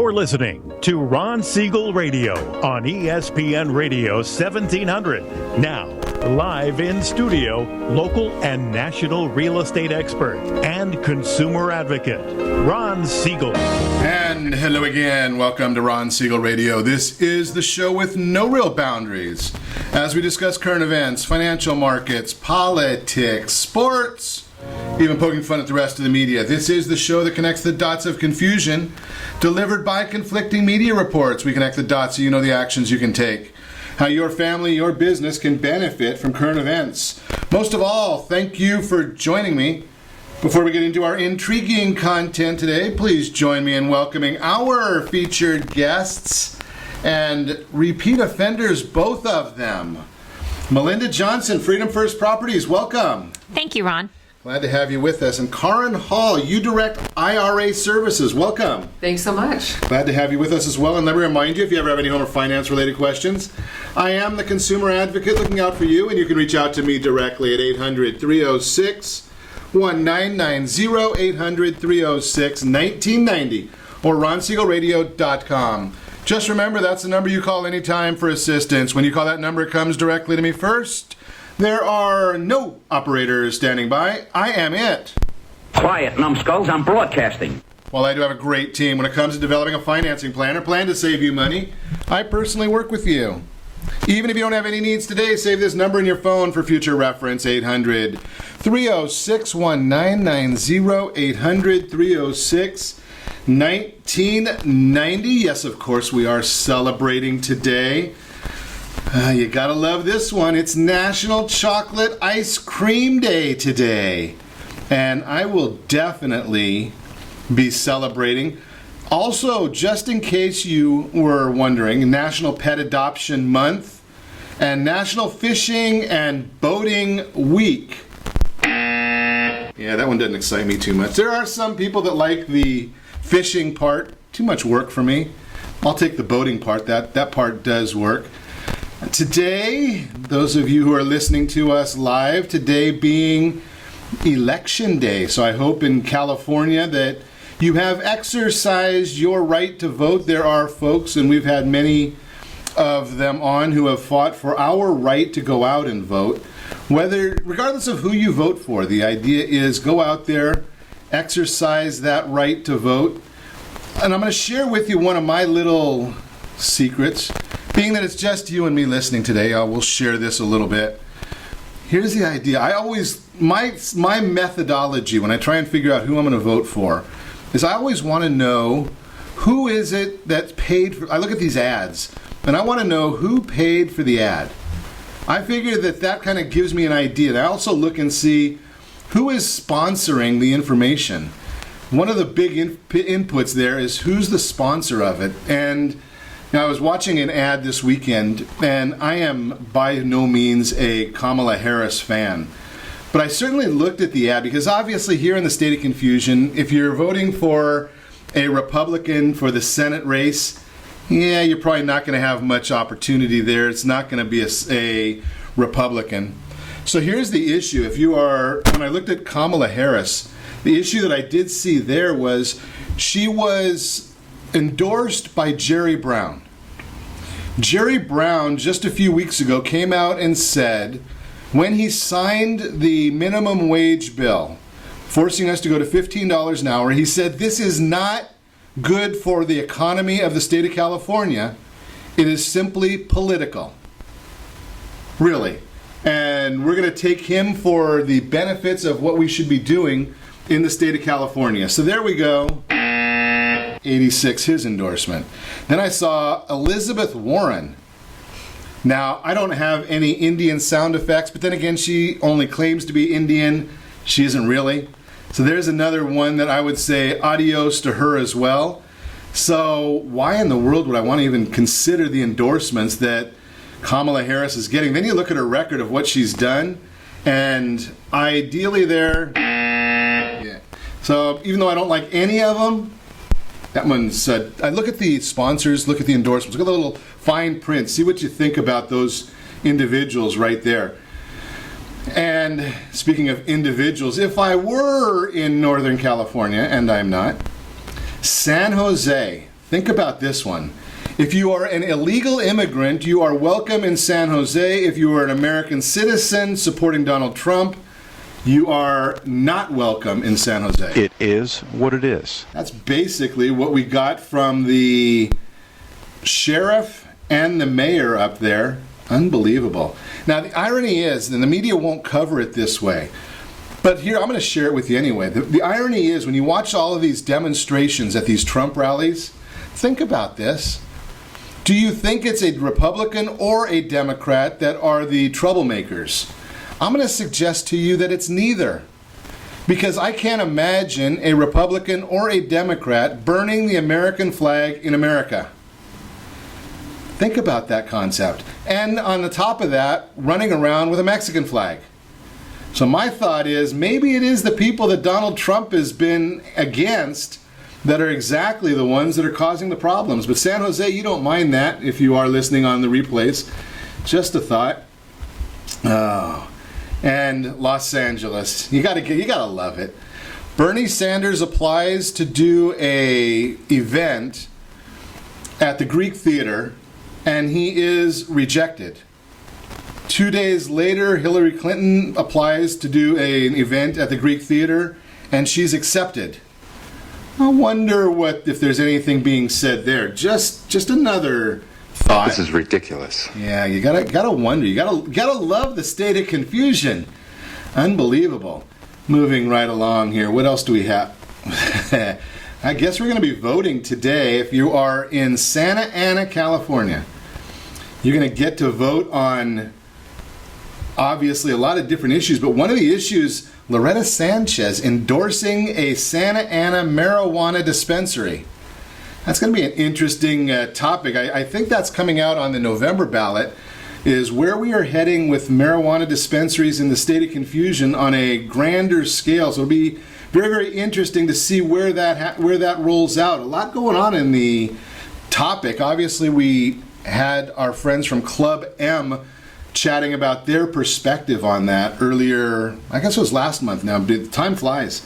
You're listening to Ron Siegel Radio on ESPN Radio 1700. Now, live in studio, local and national real estate expert and consumer advocate, Ron Siegel. And hello again. Welcome to Ron Siegel Radio. This is the show with no real boundaries as we discuss current events, financial markets, politics, sports, even poking fun at the rest of the media. This is the show that connects the dots of confusion delivered by conflicting media reports. We connect the dots so you know the actions you can take, how your family, your business can benefit from current events. Most of all, thank you for joining me. Before we get into our intriguing content today, please join me in welcoming our featured guests and repeat offenders, both of them. Melinda Johnson, Freedom First Properties, welcome. Thank you, Ron. Glad to have you with us. And Kaaren Hall, you direct IRA services. Welcome. Thanks so much. Glad to have you with us as well. And let me remind you, if you ever have any home or finance related questions, I am the consumer advocate looking out for you, and you can reach out to me directly at 800-306-1990, 800-306-1990, or ronsiegelradio.com. Just remember, that's the number you call anytime for assistance. When you call that number, it comes directly to me first. There are no operators standing by. I am it. Quiet, numbskulls, I'm broadcasting. While I do have a great team when it comes to developing a financing plan or plan to save you money, I personally work with you. Even if you don't have any needs today, save this number in your phone for future reference, 800-306-1990, 800-306-1990. Yes, of course, we are celebrating today. You gotta love this one. It's National Chocolate Ice Cream Day today. And I will definitely be celebrating. Also, just in case you were wondering, National Pet Adoption Month and National Fishing and Boating Week. Yeah, that one doesn't excite me too much. There are some people that like the fishing part. Too much work for me. I'll take the boating part. That part does work. Today, those of you who are listening to us live, today being Election Day. So I hope in California that you have exercised your right to vote. There are folks, and we've had many of them on, who have fought for our right to go out and vote. Regardless of who you vote for, the idea is go out there, exercise that right to vote. And I'm going to share with you one of my little secrets. Being that it's just you and me listening today, I will share this a little bit. Here's the idea. My methodology when I try and figure out who I'm going to vote for is I always want to know who is it that's paid for. I look at these ads and I want to know who paid for the ad. I figure that kind of gives me an idea. And I also look and see who is sponsoring the information. One of the big inputs there is who's the sponsor of it. And now, I was watching an ad this weekend, and I am by no means a Kamala Harris fan. But I certainly looked at the ad because obviously here in the state of confusion, if you're voting for a Republican for the Senate race, yeah, you're probably not going to have much opportunity there. It's not going to be a Republican. So here's the issue. When I looked at Kamala Harris, the issue that I did see there was she was endorsed by Jerry Brown. Jerry Brown, just a few weeks ago, came out and said, when he signed the minimum wage bill, forcing us to go to $15 an hour, he said, this is not good for the economy of the state of California. It is simply political. Really. And we're going to take him for the benefits of what we should be doing in the state of California. So there we go. 86, his endorsement. Then I saw Elizabeth Warren. Now, I don't have any Indian sound effects, but then again, she only claims to be Indian. She isn't really. So there's another one that I would say adios to her as well. So why in the world would I want to even consider the endorsements that Kamala Harris is getting? Then you look at her record of what she's done, and ideally there, yeah. So even though I don't like any of them, that one said, I look at the sponsors, look at the endorsements, look at the little fine print, see what you think about those individuals right there. And speaking of individuals, if I were in Northern California, and I'm not, San Jose, Think about this one. If you are an illegal immigrant, you are welcome in San Jose. If you are an American citizen supporting Donald Trump, you are not welcome in San Jose. It is what it is. That's basically what we got from the sheriff and the mayor up there. Unbelievable. Now, the irony is, and the media won't cover it this way, but here, I'm going to share it with you anyway. The irony is, when you watch all of these demonstrations at these Trump rallies, think about this. Do you think it's a Republican or a Democrat that are the troublemakers? I'm going to suggest to you that it's neither. Because I can't imagine a Republican or a Democrat burning the American flag in America. Think about that concept. And on the top of that, running around with a Mexican flag. So my thought is, maybe it is the people that Donald Trump has been against that are exactly the ones that are causing the problems. But San Jose, you don't mind that if you are listening on the replays. Just a thought. Oh. And Los Angeles, you gotta love it. Bernie Sanders applies to do a event at the Greek Theater, and he is rejected. 2 days later, Hillary Clinton applies to do an event at the Greek Theater, and she's accepted. I wonder if there's anything being said there. Just another thought. This is ridiculous. Yeah, you gotta wonder. You gotta love the state of confusion. Unbelievable. Moving right along here. What else do we have? I guess we're going to be voting today. If you are in Santa Ana, California, you're going to get to vote on obviously a lot of different issues, but one of the issues, Loretta Sanchez endorsing a Santa Ana marijuana dispensary. That's going to be an interesting topic. I think that's coming out on the November ballot, is where we are heading with marijuana dispensaries in the state of confusion on a grander scale. So it'll be very, very interesting to see where that rolls out. A lot going on in the topic. Obviously, we had our friends from Club M chatting about their perspective on that earlier. I guess it was last month now. Time flies.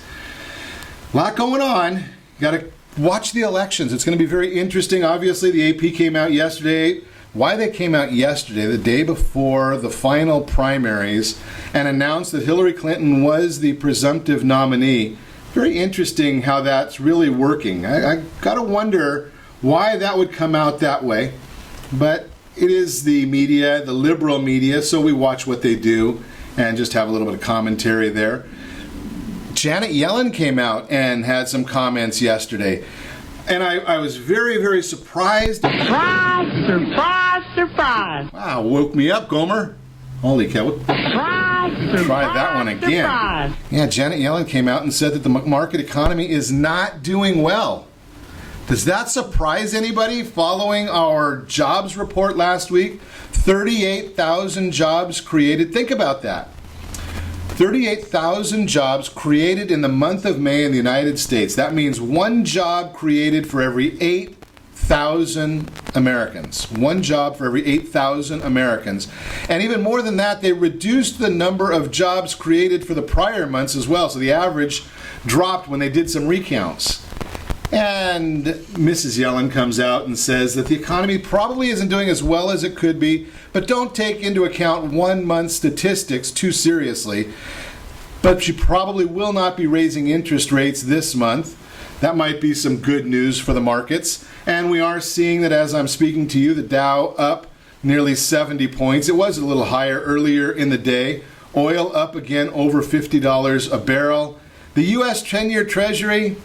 A lot going on. Got to watch the elections. It's going to be very interesting. Obviously, the AP came out yesterday. Why they came out yesterday, the day before the final primaries, and announced that Hillary Clinton was the presumptive nominee. Very interesting how that's really working. I got to wonder why that would come out that way. But it is the media, the liberal media, so we watch what they do and just have a little bit of commentary there. Janet Yellen came out and had some comments yesterday. And I was very, very surprised. Surprise, surprise, surprise. Wow, woke me up, Gomer. Holy cow. Surprise, Try that one again. Surprise. Yeah, Janet Yellen came out and said that the market economy is not doing well. Does that surprise anybody following our jobs report last week? 38,000 jobs created. Think about that. 38,000 jobs created in the month of May in the United States. That means one job created for every 8,000 Americans. One job for every 8,000 Americans. And even more than that, they reduced the number of jobs created for the prior months as well. So the average dropped when they did some recounts. And Mrs. Yellen comes out and says that the economy probably isn't doing as well as it could be, but don't take into account 1 month statistics too seriously. But she probably will not be raising interest rates this month. That might be some good news for the markets. And we are seeing that as I'm speaking to you, the Dow up nearly 70 points. It was a little higher earlier in the day. Oil up again over $50 a barrel. The U.S. 10-year Treasury,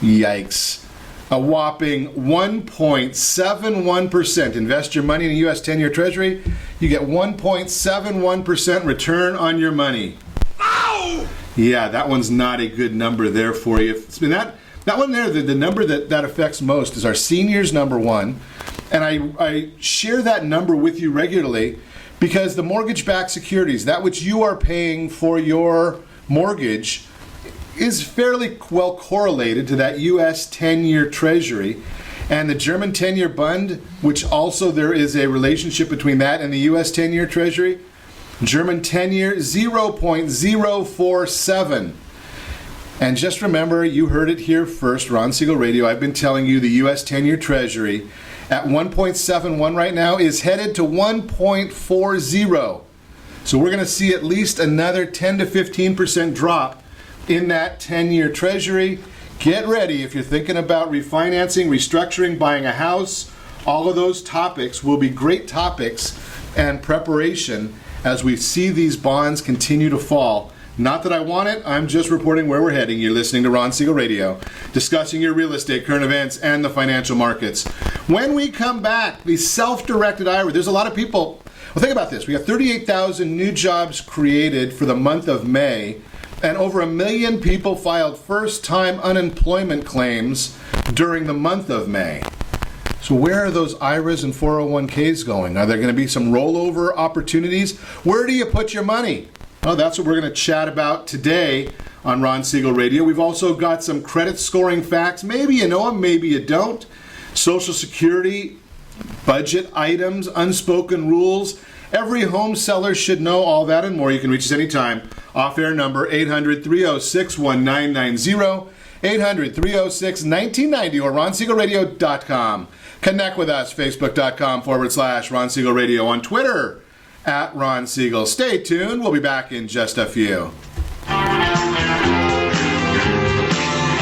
yikes. A whopping 1.71%. Invest your money in a U.S. 10-year Treasury, you get 1.71% return on your money. Ow! Yeah, that one's not a good number there for you. That one there, the number that affects most is our seniors number one. And I share that number with you regularly because the mortgage-backed securities, that which you are paying for your mortgage, is fairly well correlated to that U.S. 10-year Treasury. And the German 10-year Bund, which also there is a relationship between that and the U.S. 10-year Treasury, German 10-year 0.047. And just remember, you heard it here first, Ron Siegel Radio. I've been telling you the U.S. 10-year Treasury at 1.71 right now is headed to 1.40. So we're going to see at least another 10 to 15% drop in that 10-year Treasury. Get ready if you're thinking about refinancing, restructuring, buying a house. All of those topics will be great topics and preparation as we see these bonds continue to fall. Not that I want it, I'm just reporting where we're heading. You're listening to Ron Siegel Radio, discussing your real estate, current events, and the financial markets. When we come back, the self-directed IRA, there's a lot of people. Well, think about this. We have 38,000 new jobs created for the month of May, and over 1 million people filed first-time unemployment claims during the month of May. So where are those IRAs and 401ks going? Are there going to be some rollover opportunities? Where do you put your money? Well, that's what we're going to chat about today on Ron Siegel Radio. We've also got some credit scoring facts. Maybe you know them, maybe you don't. Social Security, budget items, unspoken rules. Every home seller should know all that and more. You can reach us anytime. Off-air number 800-306-1990, 800-306-1990, or ronsiegelradio.com. Connect with us, facebook.com/Ron Siegel Radio, on Twitter @Ron Siegel. Stay tuned. We'll be back in just a few.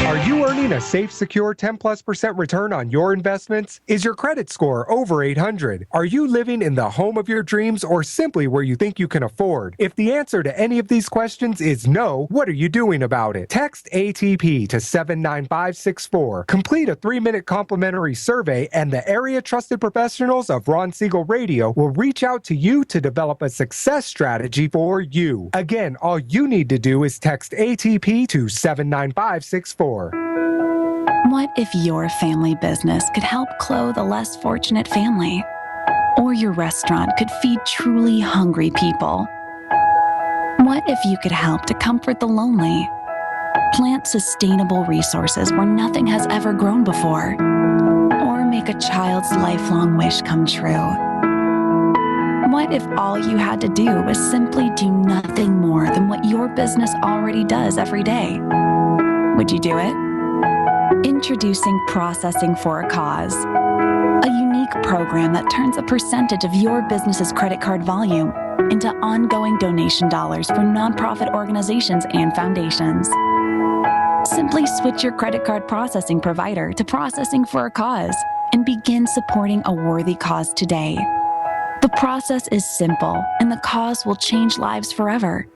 Are you earning a safe, secure 10+% return on your investments? Is your credit score over 800? Are you living in the home of your dreams or simply where you think you can afford? If the answer to any of these questions is no, what are you doing about it? Text ATP to 79564. Complete a 3-minute complimentary survey, and the area trusted professionals of Ron Siegel Radio will reach out to you to develop a success strategy for you. Again, all you need to do is text ATP to 79564. What if your family business could help clothe a less fortunate family? Or your restaurant could feed truly hungry people? What if you could help to comfort the lonely? Plant sustainable resources where nothing has ever grown before? Or make a child's lifelong wish come true? What if all you had to do was simply do nothing more than what your business already does every day? Would you do it? Introducing Processing for a Cause, a unique program that turns a percentage of your business's credit card volume into ongoing donation dollars for nonprofit organizations and foundations. Simply switch your credit card processing provider to Processing for a Cause and begin supporting a worthy cause today. The process is simple, and the cause will change lives forever.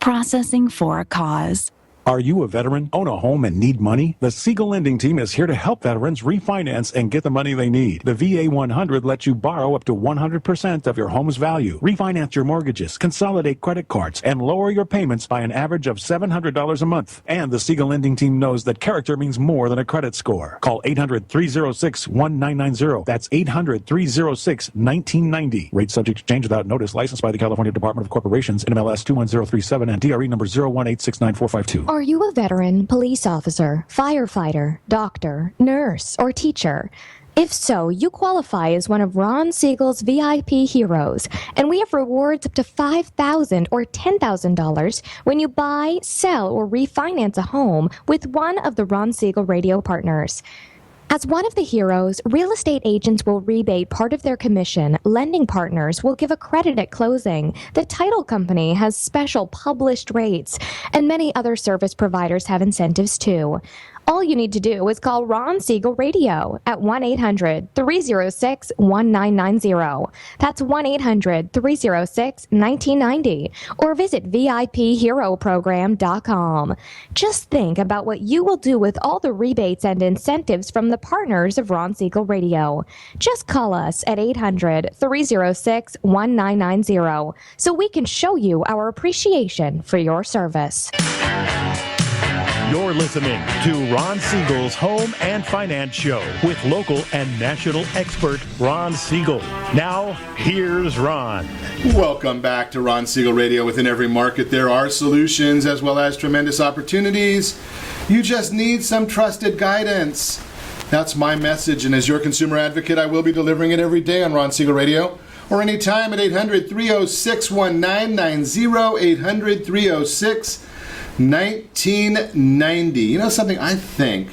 Processing for a Cause. Are you a veteran, own a home, and need money? The Siegel Lending Team is here to help veterans refinance and get the money they need. The VA 100 lets you borrow up to 100% of your home's value, refinance your mortgages, consolidate credit cards, and lower your payments by an average of $700 a month. And the Siegel Lending Team knows that character means more than a credit score. Call 800-306-1990. That's 800-306-1990. Rate subject to change without notice. Licensed by the California Department of Corporations, NMLS 21037, and DRE number 018694452. Are you a veteran, police officer, firefighter, doctor, nurse, or teacher? If so, you qualify as one of Ron Siegel's VIP heroes, and we have rewards up to $5,000 or $10,000 when you buy, sell, or refinance a home with one of the Ron Siegel Radio partners. As one of the heroes, real estate agents will rebate part of their commission, lending partners will give a credit at closing, the title company has special published rates, and many other service providers have incentives too. All you need to do is call Ron Siegel Radio at 1-800-306-1990. That's 1-800-306-1990. Or visit VIPHeroProgram.com. Just think about what you will do with all the rebates and incentives from the partners of Ron Siegel Radio. Just call us at 800-306-1990 so we can show you our appreciation for your service. You're listening to Ron Siegel's Home and Finance Show with local and national expert Ron Siegel. Now, here's Ron. Welcome back to Ron Siegel Radio. Within every market, there are solutions as well as tremendous opportunities. You just need some trusted guidance. That's my message, and as your consumer advocate, I will be delivering it every day on Ron Siegel Radio or anytime at 800-306-1990, 800-306-1990. 1990. You know something? I think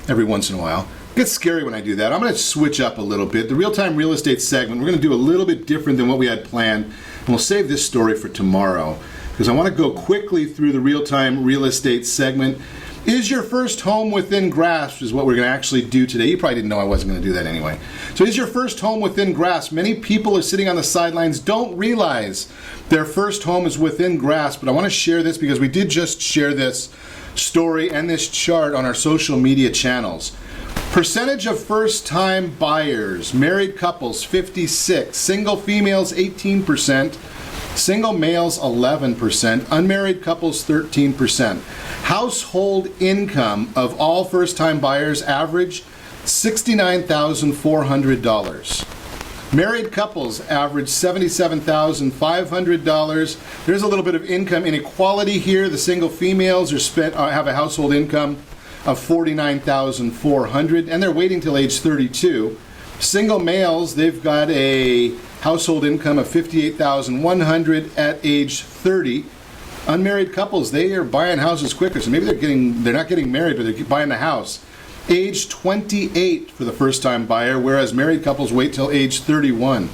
every once in a while, it gets scary when I do that. I'm going to switch up a little bit. The real-time real estate segment, we're going to do a little bit different than what we had planned. And we'll save this story for tomorrow because I want to go quickly through the real-time real estate segment. Is your first home within grasp is what we're going to actually do today. You probably didn't know I wasn't going to do that anyway. So is your first home within grasp? Many people are sitting on the sidelines, don't realize their first home is within grasp. But I want to share this because we did just share this story and this chart on our social media channels. Percentage of first-time buyers, married couples 56, single females 18%, single males 11%, unmarried couples 13%. Household income of all first-time buyers average $69,400. Married couples average $77,500. There's a little bit of income inequality here. The single females have a household income of $49,400, and they're waiting till age 32. Single males, they've got a household income of $58,100 at age 30. Unmarried couples, they are buying houses quicker, so maybe they're not getting married, but they're buying the house. Age 28 for the first-time buyer, whereas married couples wait till age 31.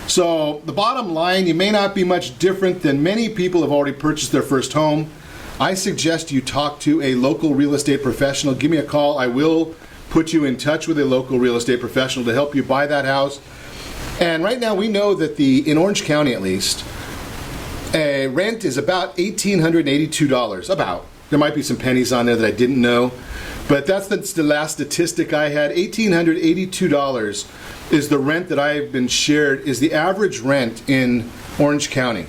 So the bottom line, you may not be much different than many people have already purchased their first home. I suggest you talk to a local real estate professional. Give me a call. I will put you in touch with a local real estate professional to help you buy that house. And right now we know that in Orange County at least, rent is about $1,882. About. There might be some pennies on there that I didn't know. But that's the last statistic I had. $1,882 is the rent that I've been shared, is the average rent in Orange County.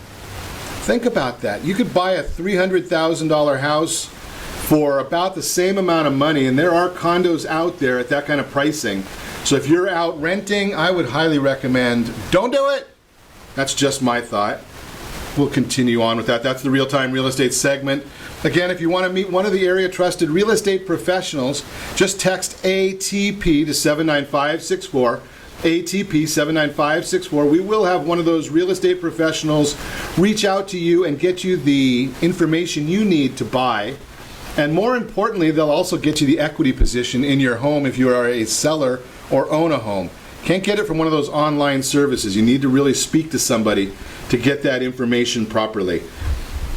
Think about that. You could buy a $300,000 house for about the same amount of money, and there are condos out there at that kind of pricing. So if you're out renting, I would highly recommend don't do it. That's just my thought. We'll continue on with that. That's the real-time real estate segment. Again, if you want to meet one of the area trusted real estate professionals, just text ATP to 79564. ATP 79564. We will have one of those real estate professionals reach out to you and get you the information you need to buy. And more importantly, they'll also get you the equity position in your home if you are a seller or own a home. Can't get it from one of those online services. You need to really speak to somebody to get that information properly.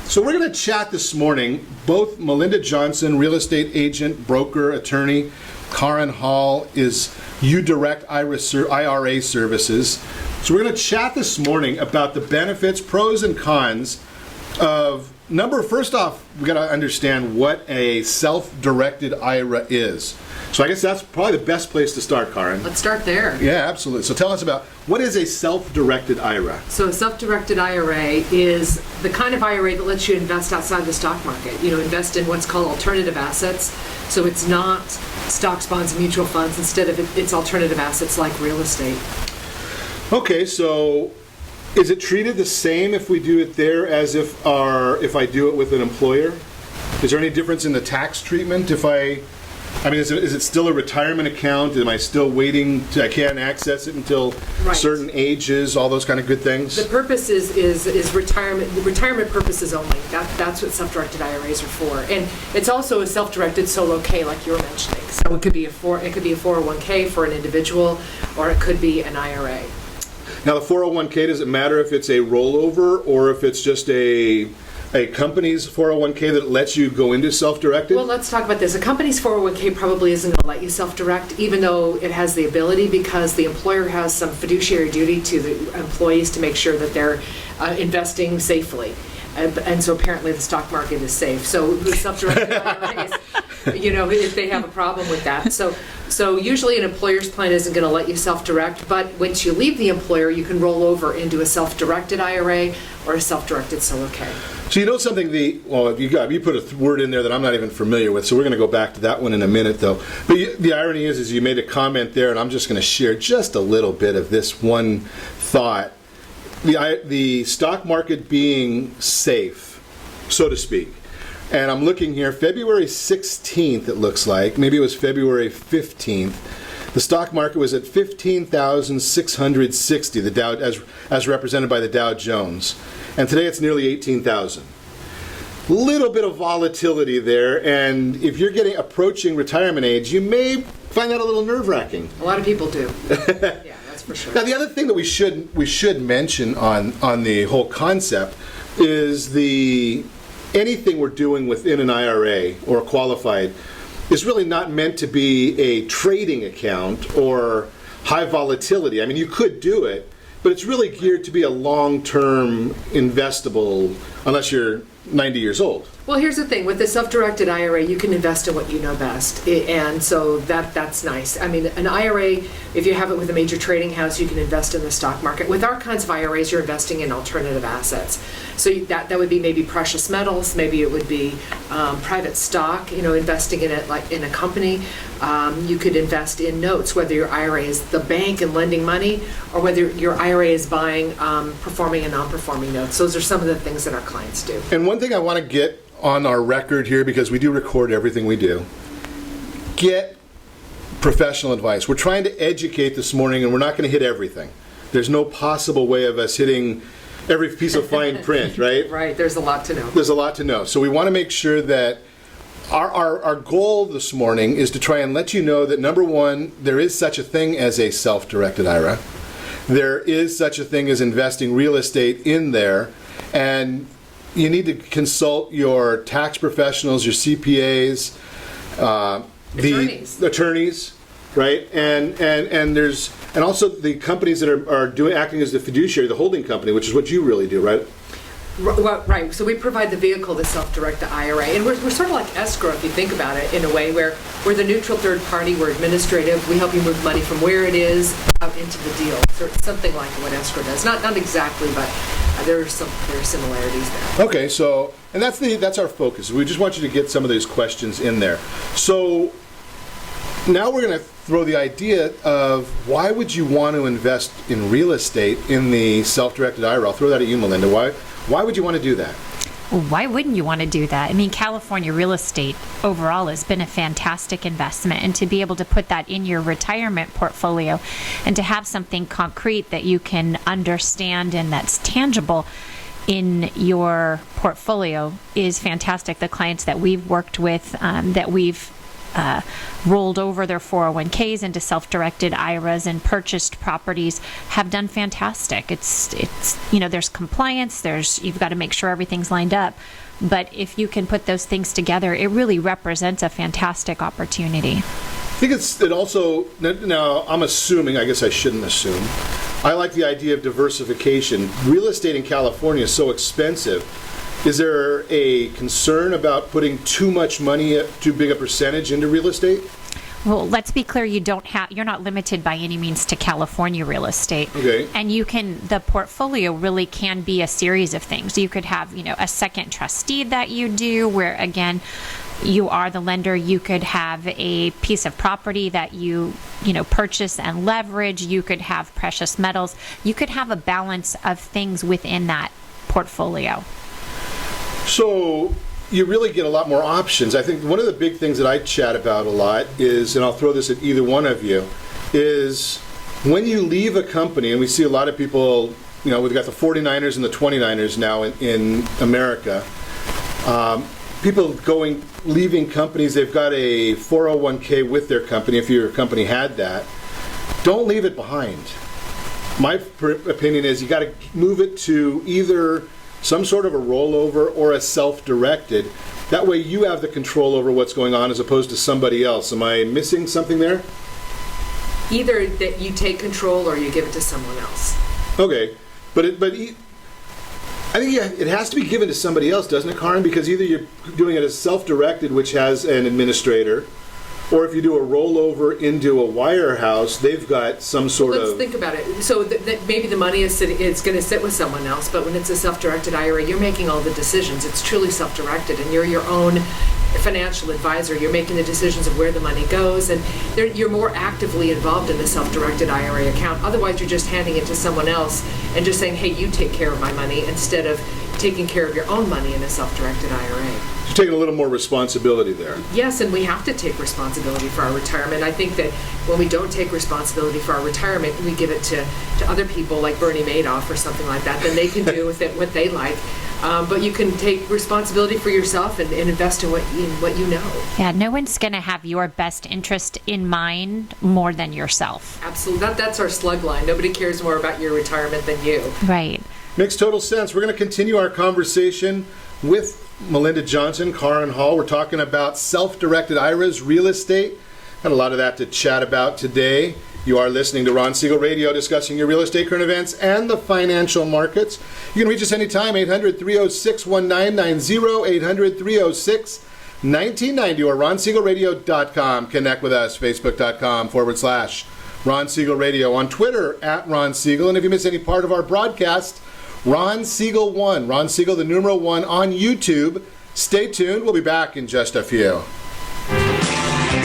So we're going to chat this morning. Both Melinda Johnson, real estate agent, broker, attorney, Kaaren Hall is UDirect IRA services. So we're going to chat this morning about the benefits, pros and cons of first off, we got to understand what a self-directed IRA is. So I guess that's probably the best place to start, Kaaren. Let's start there. Yeah, absolutely. So tell us about, what is a self-directed IRA? So a self-directed IRA is the kind of IRA that lets you invest outside the stock market. Invest in what's called alternative assets. So it's not stocks, bonds, and mutual funds. Instead of it's alternative assets like real estate. Okay, so is it treated the same if we do it there as if I do it with an employer? Is there any difference in the tax treatment is it still a retirement account? Am I still waiting I can't access it until certain ages, all those kind of good things? The purpose is retirement purposes only. That's what self-directed IRAs are for. And it's also a self-directed solo K like you were mentioning. So it could be a 401k for an individual, or it could be an IRA. Now the 401k, does it matter if it's a rollover or if it's just a company's 401k that lets you go into self-directed? Well, let's talk about this. A company's 401k probably isn't going to let you self-direct, even though it has the ability, because the employer has some fiduciary duty to the employees to make sure that they're investing safely. And so apparently the stock market is safe. So the self-directed IRAs, if they have a problem with that. So usually an employer's plan isn't going to let you self-direct, but once you leave the employer, you can roll over into a self-directed IRA or a self-directed solo K. So something, you put a word in there that I'm not even familiar with, so we're going to go back to that one in a minute, though. But the irony is you made a comment there, and I'm just going to share just a little bit of this one thought. The stock market being safe, so to speak. And I'm looking here, February 16th, it looks like. Maybe it was February 15th. The stock market was at 15,660, the Dow, as represented by the Dow Jones. And today it's nearly 18,000. little bit of volatility there, and if you're approaching retirement age, you may find that a little nerve-wracking. A lot of people do. Yeah, that's for sure. Now, the other thing that we should mention on the whole concept is anything we're doing within an IRA or a qualified is really not meant to be a trading account or high volatility. I mean, you could do it, but it's really geared to be a long-term investable, unless you're 90 years old. Well, here's the thing. With the self-directed IRA, you can invest in what you know best. And so that's nice. I mean, an IRA, if you have it with a major trading house, you can invest in the stock market. With our kinds of IRAs, you're investing in alternative assets. So that would be maybe precious metals. Maybe it would be private stock, investing in it like in a company. You could invest in notes, whether your IRA is the bank and lending money, or whether your IRA is buying performing and non-performing notes. Those are some of the things that our clients do. And one thing I want to get on our record here, because we do record everything we do, get professional advice. We're trying to educate this morning, and we're not going to hit everything. There's no possible way of us hitting every piece of fine print, right? Right, there's a lot to know. There's a lot to know. So we want to make sure that our goal this morning is to try and let you know that, number one, there is such a thing as a self-directed IRA. There is such a thing as investing real estate in there, and you need to consult your tax professionals, your CPAs, the attorneys, right? And also the companies that are acting as the fiduciary, the holding company, which is what you really do, right? Right. So we provide the vehicle to self-direct the IRA, and we're sort of like escrow if you think about it, in a way where we're the neutral third party, we're administrative, we help you move money from where it is out into the deal. So it's something like what escrow does. Not exactly, but there are similarities there. Okay, so and that's our focus. We just want you to get some of these questions in there. So now we're going to throw the idea of why would you want to invest in real estate in the self-directed IRA? I'll throw that at you, Melinda. Why would you want to do that? Why wouldn't you want to do that? I mean, California real estate overall has been a fantastic investment, and to be able to put that in your retirement portfolio and to have something concrete that you can understand and that's tangible in your portfolio is fantastic. The clients that we've worked with, that we've rolled over their 401ks into self-directed IRAs and purchased properties have done fantastic. It's there's compliance, you've got to make sure everything's lined up, but if you can put those things together, it really represents a fantastic opportunity. I think it also, now I'm assuming, I guess I shouldn't assume, I like the idea of diversification. Real estate in California is so expensive. Is there a concern about putting too much money, too big a percentage into real estate? Well, let's be clear, you're not limited by any means to California real estate. Okay. And the portfolio really can be a series of things. You could have, a second trustee that you do, where again, you are the lender. You could have a piece of property that you purchase and leverage. You could have precious metals. You could have a balance of things within that portfolio. So you really get a lot more options. I think one of the big things that I chat about a lot is, and I'll throw this at either one of you, is when you leave a company, and we see a lot of people, we've got the 49ers and the 29ers now in America, people leaving companies, they've got a 401k with their company, if your company had that. Don't leave it behind. My opinion is you got to move it to either some sort of a rollover or a self-directed. That way you have the control over what's going on as opposed to somebody else. Am I missing something there? Either that you take control or you give it to someone else. Okay, but I think it has to be given to somebody else, doesn't it, Kaaren? Because either you're doing it as self-directed, which has an administrator, or if you do a rollover into a wirehouse, they've got some sort of... Let's think about it. So maybe the money is going to sit with someone else, but when it's a self-directed IRA, you're making all the decisions. It's truly self-directed, and you're your own financial advisor. You're making the decisions of where the money goes, and you're more actively involved in the self-directed IRA account. Otherwise, you're just handing it to someone else and just saying, hey, you take care of my money, instead of taking care of your own money in a self-directed IRA. You're taking a little more responsibility there. Yes, and we have to take responsibility for our retirement. I think that when we don't take responsibility for our retirement, we give it to other people like Bernie Madoff or something like that, then they can do with it what they like. But you can take responsibility for yourself and invest in what you know. Yeah, no one's going to have your best interest in mind more than yourself. Absolutely. That's our slug line. Nobody cares more about your retirement than you. Right. Makes total sense. We're going to continue our conversation with Melinda Johnson, Kaaren Hall. We're talking about self-directed IRAs, real estate. Got a lot of that to chat about today. You are listening to Ron Siegel Radio, discussing your real estate current events and the financial markets. You can reach us anytime, 800-306-1990, 800-306-1990, or ronsiegelradio.com. Connect with us, facebook.com/Ron Siegel Radio, on Twitter @Ron Siegel. And if you miss any part of our broadcast, Ron Siegel 1, Ron Siegel the numeral 1 on YouTube. Stay tuned. We'll be back in just a few.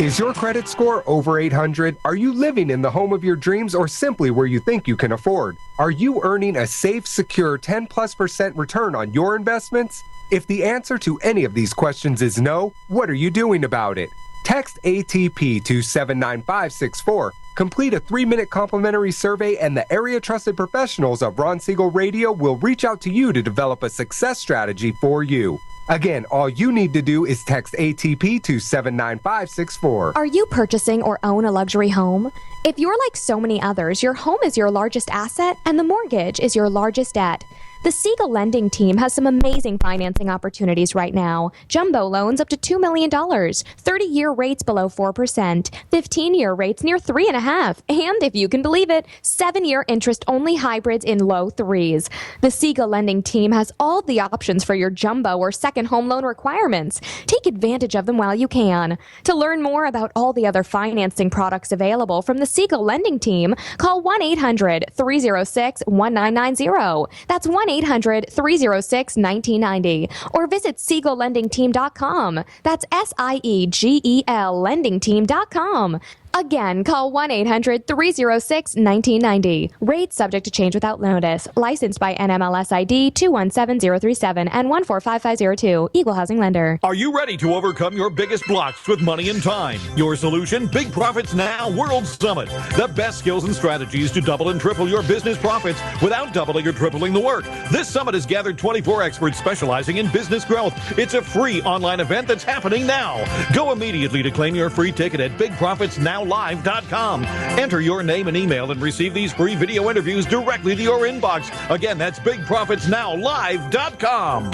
Is your credit score over 800? Are you living in the home of your dreams or simply where you think you can afford? Are you earning a safe, secure 10+% return on your investments? If the answer to any of these questions is no, what are you doing about it? Text ATP to 79564. Complete a 3-minute complimentary survey and the area trusted professionals of Ron Siegel Radio will reach out to you to develop a success strategy for you. Again, all you need to do is text ATP to 79564. Are you purchasing or own a luxury home? If you're like so many others, your home is your largest asset and the mortgage is your largest debt. The Siegel lending team has some amazing financing opportunities right now. Jumbo loans up to $2 million, 30-year rates below 4%, 15-year rates near 3.5%, and if you can believe it, 7-year interest-only hybrids in low 3s. The Siegel lending team has all the options for your jumbo or second home loan requirements. Take advantage of them while you can. To learn more about all the other financing products available from the Siegel lending team, call 1-800-306-1990. That's 1-800-306-1990, or visit SiegelLendingTeam.com. That's SIEGEL lendingteam.com. Again, call 1-800-306-1990. Rates subject to change without notice. Licensed by NMLS ID 217037 and 145502. Equal housing lender. Are you ready to overcome your biggest blocks with money and time? Your solution? Big Profits Now World Summit. The best skills and strategies to double and triple your business profits without doubling or tripling the work. This summit has gathered 24 experts specializing in business growth. It's a free online event that's happening now. Go immediately to claim your free ticket at BigProfitsNow.live.com. Enter your name and email and receive these free video interviews directly to your inbox. Again, that's BigProfitsNow.live.com.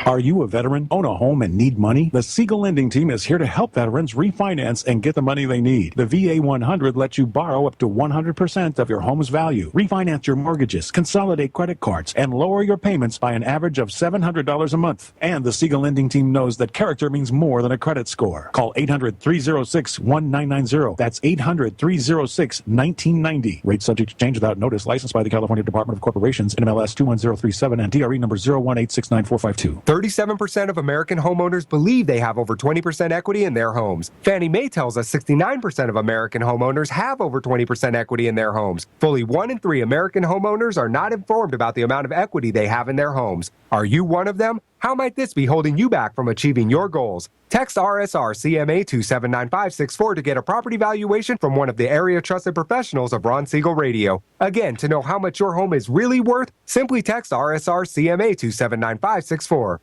Are you a veteran, own a home, and need money? The Siegel lending team is here to help veterans refinance and get the money they need. The VA 100 lets you borrow up to 100% of your home's value, refinance your mortgages, consolidate credit cards, and lower your payments by an average of $700 a month. And the Siegel lending team knows that character means more than a credit score. Call 800-306-1990. That's 800-306-1990. Rate subject to change without notice. Licensed by the California Department of Corporations, NMLS 21037, and DRE number 018694552. 37% of American homeowners believe they have over 20% equity in their homes. Fannie Mae tells us 69% of American homeowners have over 20% equity in their homes. Fully 1 in 3 American homeowners are not informed about the amount of equity they have in their homes. Are you one of them? How might this be holding you back from achieving your goals? Text RSR CMA to 79564 to get a property valuation from one of the area trusted professionals of Ron Siegel Radio. Again, to know how much your home is really worth, simply text RSR CMA to 79564.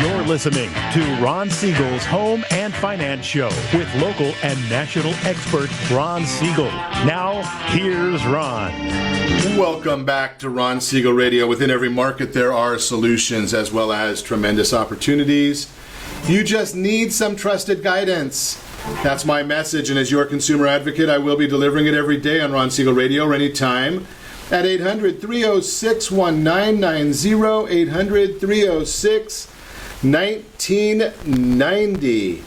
You're listening to Ron Siegel's Home and Finance Show with local and national expert Ron Siegel. Now, here's Ron. Welcome back to Ron Siegel Radio. Within every market, there are solutions as well as tremendous opportunities. You just need some trusted guidance. That's my message, and as your consumer advocate, I will be delivering it every day on Ron Siegel Radio or anytime at 800-306-1990, 800-306-1990.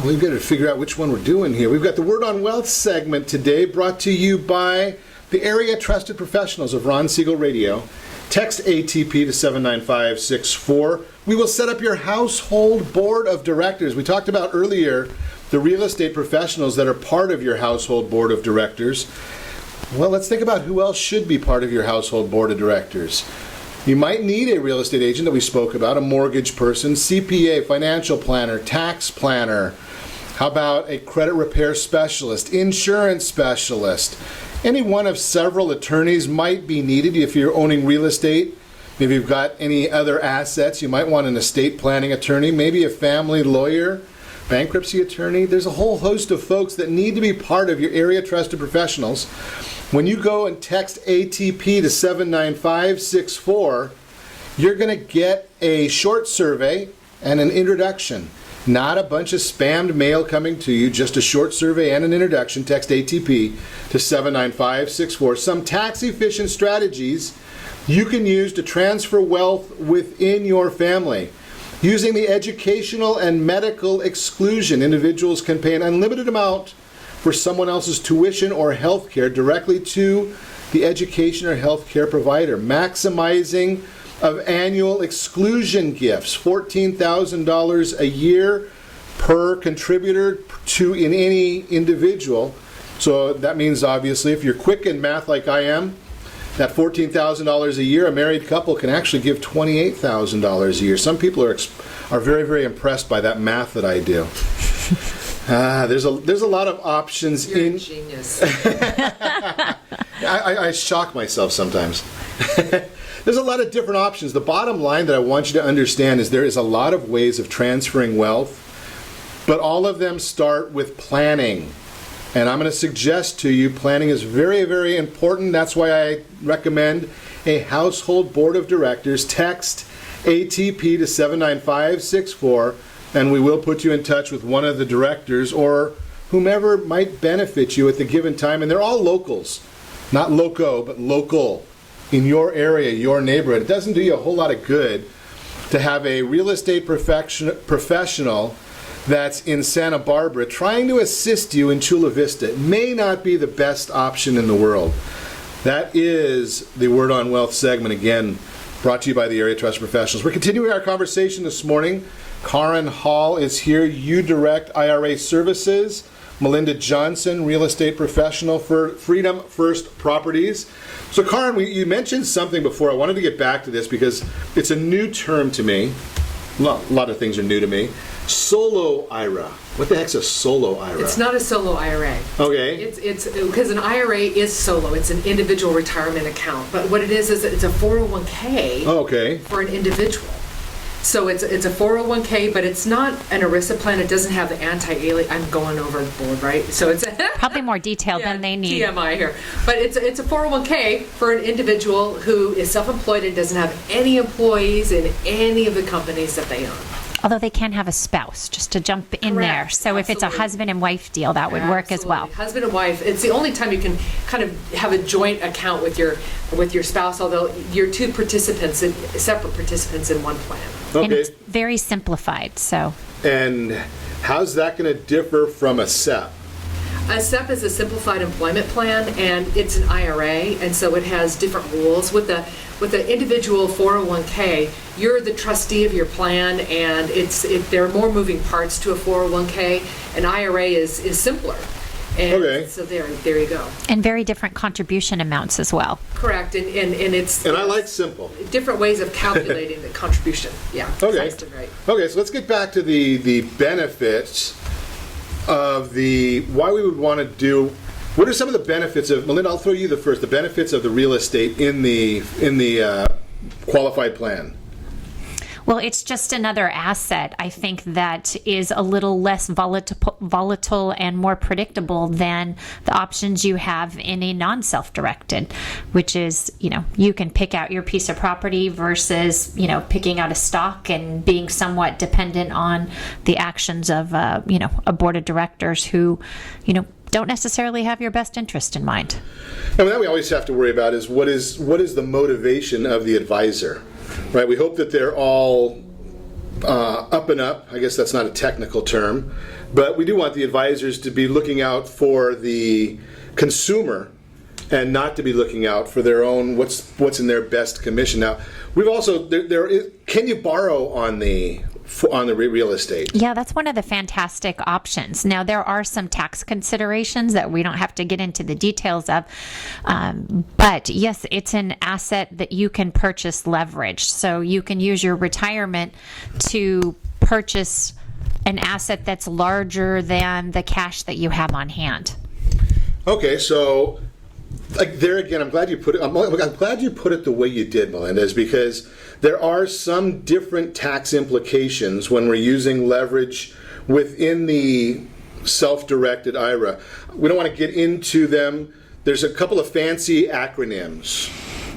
We've got to figure out which one we're doing here. We've got the Word on Wealth segment today, brought to you by the area trusted professionals of Ron Siegel Radio. Text ATP to 79564. We will set up your household board of directors. We talked about earlier the real estate professionals that are part of your household board of directors. Well, let's think about who else should be part of your household board of directors. You might need a real estate agent that we spoke about, a mortgage person, CPA, financial planner, tax planner. How about a credit repair specialist, insurance specialist? Any one of several attorneys might be needed if you're owning real estate. Maybe you've got any other assets. You might want an estate planning attorney, maybe a family lawyer, bankruptcy attorney. There's a whole host of folks that need to be part of your area trusted professionals. When you go and text ATP to 79564, you're going to get a short survey and an introduction. Not a bunch of spammed mail coming to you, just a short survey and an introduction. Text ATP to 79564. Some tax efficient strategies you can use to transfer wealth within your family. Using the educational and medical exclusion, individuals can pay an unlimited amount for someone else's tuition or health care directly to the education or health care provider. Maximizing of annual exclusion gifts, $14,000 a year per contributor to in any individual. So that means obviously if you're quick in math like I am, that $14,000 a year, a married couple can actually give $28,000 a year. Some people are very, very impressed by that math that I do. There's a lot of options. You're a genius. I shock myself sometimes. There's a lot of different options. The bottom line that I want you to understand is there is a lot of ways of transferring wealth, but all of them start with planning. And I'm going to suggest to you planning is very, very important. That's why I recommend a household board of directors. Text ATP to 79564, and we will put you in touch with one of the directors or whomever might benefit you at the given time. And they're all locals. Not loco, but local. In your area, your neighborhood. It doesn't do you a whole lot of good to have a real estate professional that's in Santa Barbara trying to assist you in Chula Vista. It may not be the best option in the world. That is the Word on Wealth segment, again, brought to you by the Area Trust Professionals. We're continuing our conversation this morning. Kaaren Hall is here, U-Direct IRA Services. Melinda Johnson, real estate professional for Freedom First Properties. So Kaaren, you mentioned something before. I wanted to get back to this because it's a new term to me. A lot of things are new to me. Solo IRA. What the heck's a solo IRA? It's not a solo IRA. Okay. It's because an IRA is solo. It's an individual retirement account. But what it is it's a 401k for an individual. So it's a 401k, but it's not an ERISA plan. It doesn't have the anti-alien. I'm going overboard, right? So it's probably more detailed than they need. TMI here, but it's a 401k for an individual who is self-employed and doesn't have any employees in any of the companies that they own. Although they can have a spouse, just to jump in there. So if it's a husband and wife deal, that would work as well. Husband and wife. It's the only time you can kind of have a joint account with your spouse, although you're two separate participants in one plan. Okay. And it's very simplified. So. And how's that going to differ from a SEP? A SEP is a simplified employment plan, and it's an IRA, and so it has different rules. With the individual 401k, you're the trustee of your plan, and there are more moving parts to a 401k. An IRA is simpler. And so there you go. And very different contribution amounts as well. Correct, and it's... And I like simple. Different ways of calculating the contribution. Yeah. Okay. Right. Okay, so let's get back to the benefits of why we would want to do. What are some of the benefits of, Melinda, I'll throw you the benefits of the real estate in the qualified plan? Well, it's just another asset, I think, that is a little less volatile and more predictable than the options you have in a non-self-directed, which is, you can pick out your piece of property versus, picking out a stock and being somewhat dependent on the actions of, a board of directors who, don't necessarily have your best interest in mind. And that we always have to worry about is what is the motivation of the advisor, right? We hope that they're all up and up. I guess that's not a technical term, but we do want the advisors to be looking out for the consumer and not to be looking out for their own what's in their best commission. Now, we've also can you borrow on the on the real estate. Yeah, that's one of the fantastic options. Now, there are some tax considerations that we don't have to get into the details of. But yes, it's an asset that you can purchase leveraged. So you can use your retirement to purchase an asset that's larger than the cash that you have on hand. Okay, so like there again, I'm glad you put it. I'm glad you put it the way you did, Melinda, is because there are some different tax implications when we're using leverage within the self-directed IRA. We don't want to get into them. There's a couple of fancy acronyms.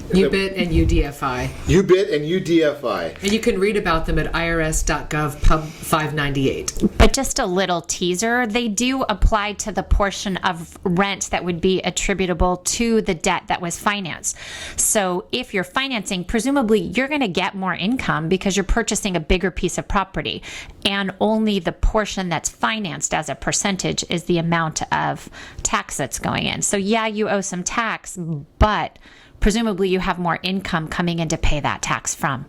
UBIT and UDFI. UBIT and UDFI. And you can read about them at irs.gov Pub 598. But just a little teaser, they do apply to the portion of rent that would be attributable to the debt that was financed. So if you're financing, presumably you're going to get more income because you're purchasing a bigger piece of property. And only the portion that's financed as a percentage is the amount of tax that's going in. So yeah, you owe some tax, but presumably you have more income coming in to pay that tax from.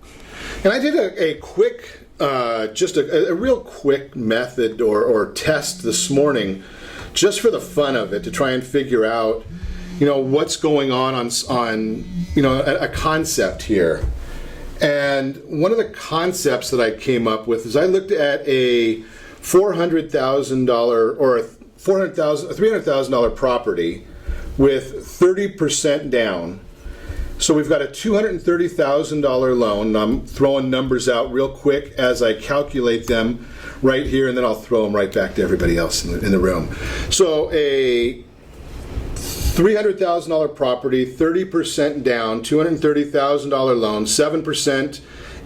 And I did a quick, just a real quick method or test this morning, just for the fun of it, to try and figure out, what's going on a concept here. And one of the concepts that I came up with is I looked at a $400,000 or a $300,000 property with 30% down. So we've got a $230,000 loan. I'm throwing numbers out real quick as I calculate them right here, and then I'll throw them right back to everybody else in the room. So a $300,000 property, 30% down, $230,000 loan, 7%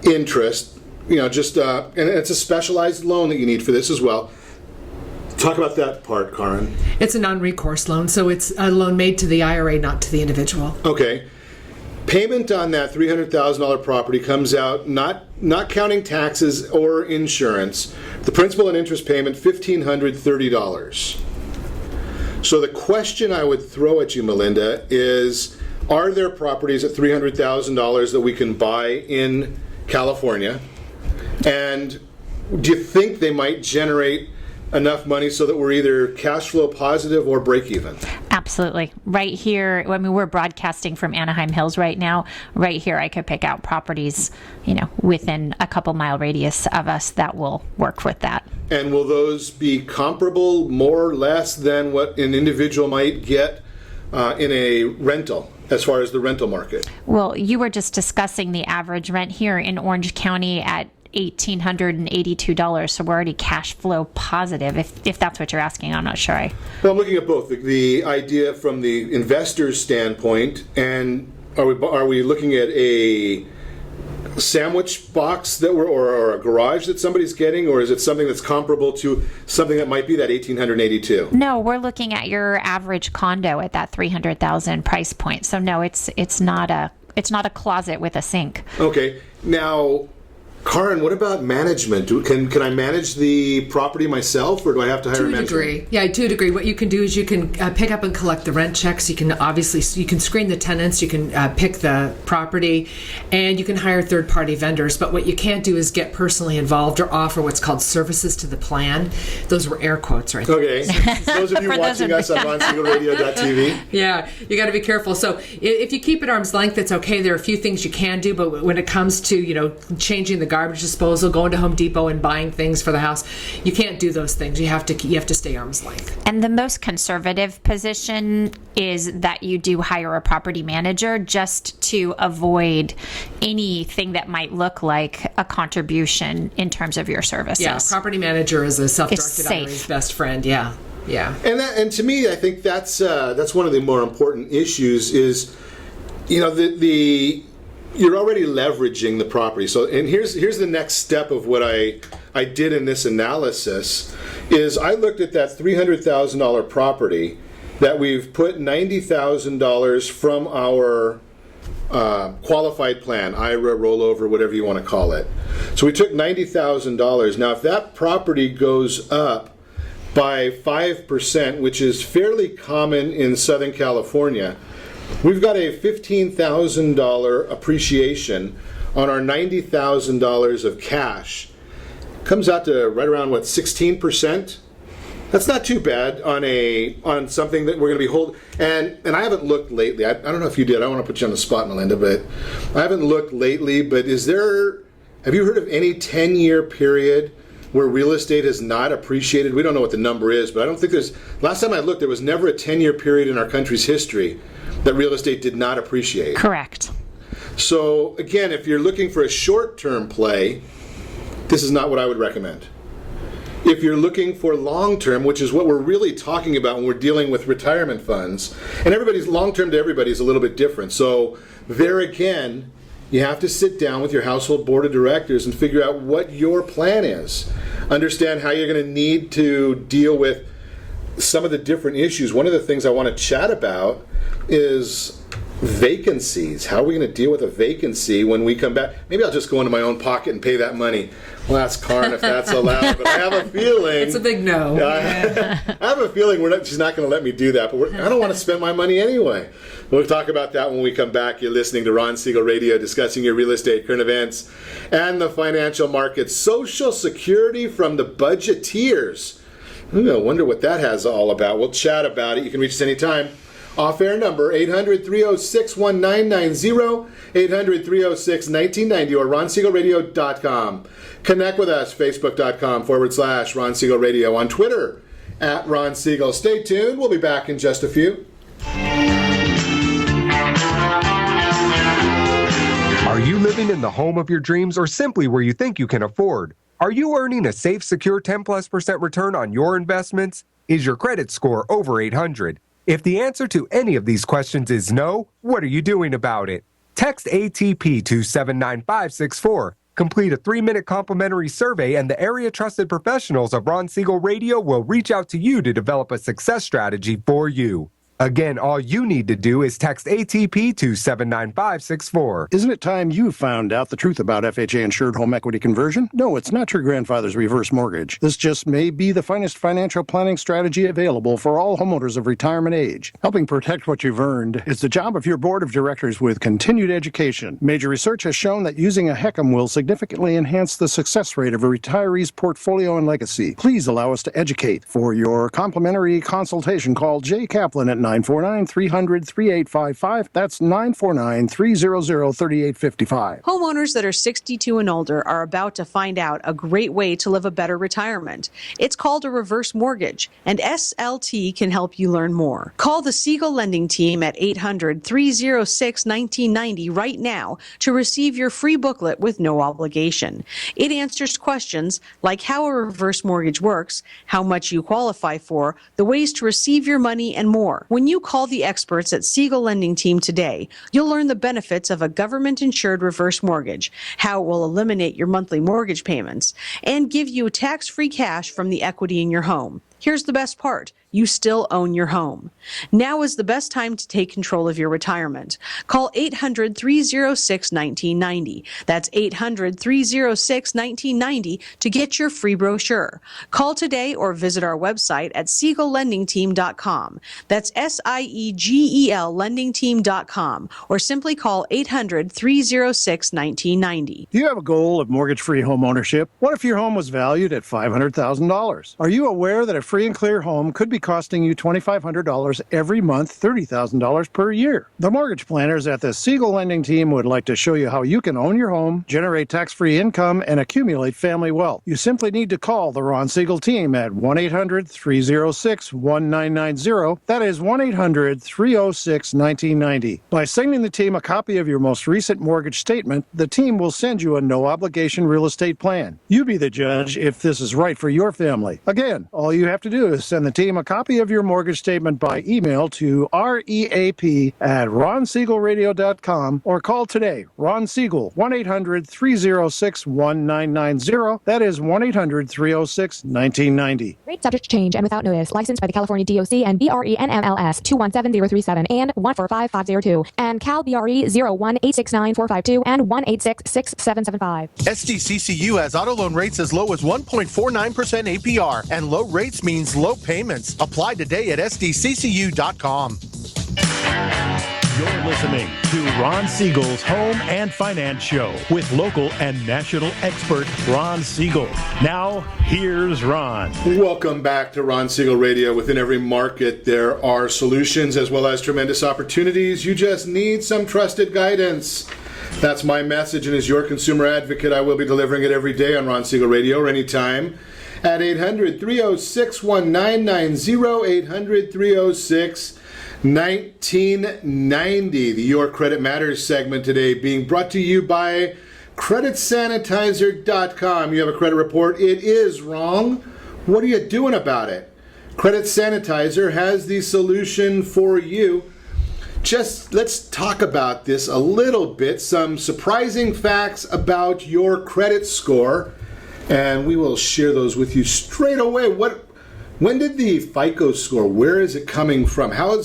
interest. And it's a specialized loan that you need for this as well. Talk about that part, Kaaren. It's a non-recourse loan, so it's a loan made to the IRA, not to the individual. Okay. Payment on that $300,000 property comes out, not counting taxes or insurance, the principal and interest payment, $1,530. So the question I would throw at you, Melinda, is are there properties at $300,000 that we can buy in California? And do you think they might generate enough money so that we're either cash flow positive or break even? Absolutely. Right here, we're broadcasting from Anaheim Hills right now. Right here, I could pick out properties, within a couple mile radius of us that will work with that. And will those be comparable, more or less, than what an individual might get in a rental, as far as the rental market? Well, you were just discussing the average rent here in Orange County at $1,882, so we're already cash flow positive, if that's what you're asking. I'm not sure. Well, I'm looking at both. The idea from the investor's standpoint, and are we looking at a sandwich box or a garage that somebody's getting, or is it something that's comparable to something that might be that $1,882? No, we're looking at your average condo at that $300,000 price point. So no, it's not a closet with a sink. Okay. Now, Kaaren, what about management? Can I manage the property myself, or do I have to hire a manager? To a degree. Yeah, to a degree. What you can do is you can pick up and collect the rent checks. You can screen the tenants. You can pick the property, and you can hire third-party vendors. But what you can't do is get personally involved or offer what's called services to the plan. Those were air quotes right there. Okay. Those of you watching us on ronsiegelradio.tv. Yeah, you got to be careful. So if you keep it arm's length, it's okay. There are a few things you can do, but when it comes to changing the garbage disposal, going to Home Depot and buying things for the house, you can't do those things. You have to stay arm's length. And the most conservative position is that you do hire a property manager, just to avoid anything that might look like a contribution in terms of your services. Yeah, property manager is a self-directed IRA's best friend. Yeah. And to me, I think that's one of the more important issues is, you're already leveraging the property. So, and here's the next step of what I did in this analysis is I looked at that $300,000 property that we've put $90,000 from our qualified plan, IRA, rollover, whatever you want to call it. So we took $90,000. Now, if that property goes up by 5%, which is fairly common in Southern California, we've got a $15,000 appreciation on our $90,000 of cash. comes out to right around, 16%? That's not too bad on something that we're going to be holding. And I haven't looked lately. I don't know if you did. I don't want to put you on the spot, Melinda, but I haven't looked lately. But have you heard of any 10-year period where real estate has not appreciated? We don't know what the number is, but I don't think last time I looked, there was never a 10-year period in our country's history that real estate did not appreciate. Correct. So again, if you're looking for a short-term play, this is not what I would recommend. If you're looking for long-term, which is what we're really talking about when we're dealing with retirement funds, and everybody's long-term to everybody is a little bit different. So there again, you have to sit down with your household board of directors and figure out what your plan is. Understand how you're going to need to deal with some of the different issues. One of the things I want to chat about is vacancies. How are we going to deal with a vacancy when we come back? Maybe I'll just go into my own pocket and pay that money. Well, ask Kaaren if that's allowed, but I have a feeling... It's a big no. I have a feeling she's not going to let me do that, but I don't want to spend my money anyway. We'll talk about that when we come back. You're listening to Ron Siegel Radio, discussing your real estate, current events, and the financial markets. Social Security from the budgeteers. I wonder what that has all about. We'll chat about it. You can reach us anytime. Off-air number, 800-306-1990, 800-306-1990, or ronsiegelradio.com. Connect with us, facebook.com/Ron Siegel Radio, on Twitter, @Ron Siegel. Stay tuned. We'll be back in just a few. Are you living in the home of your dreams or simply where you think you can afford? Are you earning a safe, secure 10+% return on your investments? Is your credit score over 800? If the answer to any of these questions is no, what are you doing about it? Text ATP to 79564. Complete a 3-minute complimentary survey, and the area trusted professionals of Ron Siegel Radio will reach out to you to develop a success strategy for you. Again, all you need to do is text ATP to 79564. Isn't it time you found out the truth about FHA-insured home equity conversion? No, it's not your grandfather's reverse mortgage. This just may be the finest financial planning strategy available for all homeowners of retirement age. Helping protect what you've earned is the job of your board of directors with continued education. Major research has shown that using a HECM will significantly enhance the success rate of a retiree's portfolio and legacy. Please allow us to educate. For your complimentary consultation, call Jay Kaplan at 949-300-3855. That's 949-300-3855. Homeowners that are 62 and older are about to find out a great way to live a better retirement. It's called a reverse mortgage, and SLT can help you learn more. Call the Siegel Lending Team at 800-306-1990 right now to receive your free booklet with no obligation. It answers questions like how a reverse mortgage works, how much you qualify for, the ways to receive your money, and more. When you call the experts at Siegel Lending Team today, you'll learn the benefits of a government-insured reverse mortgage, how it will eliminate your monthly mortgage payments, and give you tax-free cash from the equity in your home. Here's the best part. You still own your home. Now is the best time to take control of your retirement. Call 800-306-1990. That's 800-306-1990 to get your free brochure. Call today or visit our website at SiegelLendingTeam.com. That's SIEGEL LendingTeam.com, or simply call 800-306-1990. Do you have a goal of mortgage-free home ownership? What if your home was valued at $500,000? Are you aware that a free and clear home could be costing you $2,500 every month, $30,000 per year? The mortgage planners at the Siegel Lending Team would like to show you how you can own your home, generate tax-free income, and accumulate family wealth. You simply need to call the Ron Siegel Team at 1-800-306-1990. That is 1-800-306-1990. By sending the team a copy of your most recent mortgage statement, the team will send you a no-obligation real estate plan. You be the judge if this is right for your family. Again, all you have to do is send the team a copy of your mortgage statement by email to reap@ronsiegelradio.com or call today. Ron Siegel, 1-800-306-1990. That is 1-800-306-1990. Rate subject to change and without notice. Licensed by the California DOC and BRE NMLS 217037 and 145502 and Cal BRE 01869452 and 1866775. SDCCU has auto loan rates as low as 1.49% APR, and low rates means low payments. Apply today at sdccu.com. You're listening to Ron Siegel's Home and Finance Show with local and national expert Ron Siegel. Now, here's Ron. Welcome back to Ron Siegel Radio. Within every market, there are solutions as well as tremendous opportunities. You just need some trusted guidance. That's my message, and as your consumer advocate, I will be delivering it every day on Ron Siegel Radio or anytime at 800-306-1990, 800-306-1990. The Your Credit Matters segment today being brought to you by CreditSanitizer.com. You have a credit report. It is wrong. What are you doing about it? Credit Sanitizer has the solution for you. Just let's talk about this a little bit. Some surprising facts about your credit score, and we will share those with you straight away. When did the FICO score? Where is it coming from? How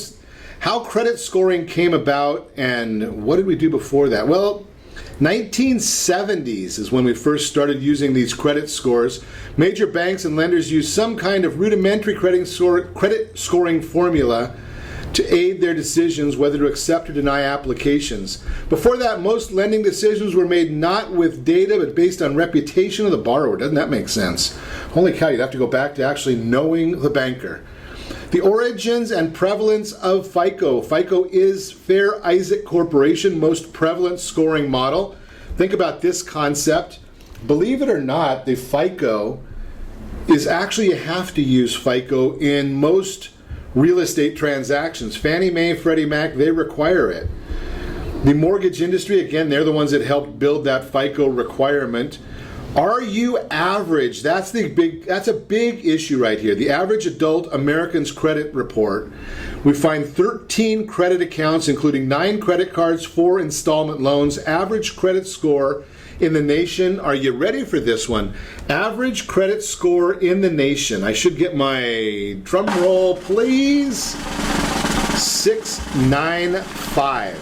credit scoring came about, and what did we do before that? Well, 1970s is when we first started using these credit scores. Major banks and lenders used some kind of rudimentary credit scoring formula to aid their decisions whether to accept or deny applications. Before that, most lending decisions were made not with data but based on reputation of the borrower. Doesn't that make sense? Holy cow, you'd have to go back to actually knowing the banker. The origins and prevalence of FICO. FICO is Fair Isaac Corporation most prevalent scoring model. Think about this concept. Believe it or not, the FICO is actually, you have to use FICO in most real estate transactions. Fannie Mae, Freddie Mac, they require it. The mortgage industry, again, they're the ones that helped build that FICO requirement. Are you average? That's a big issue right here. The average adult American's credit report. We find 13 credit accounts, including 9 credit cards, 4 installment loans. Average credit score in the nation. Are you ready for this one? Average credit score in the nation. I should get my drum roll, please. 695.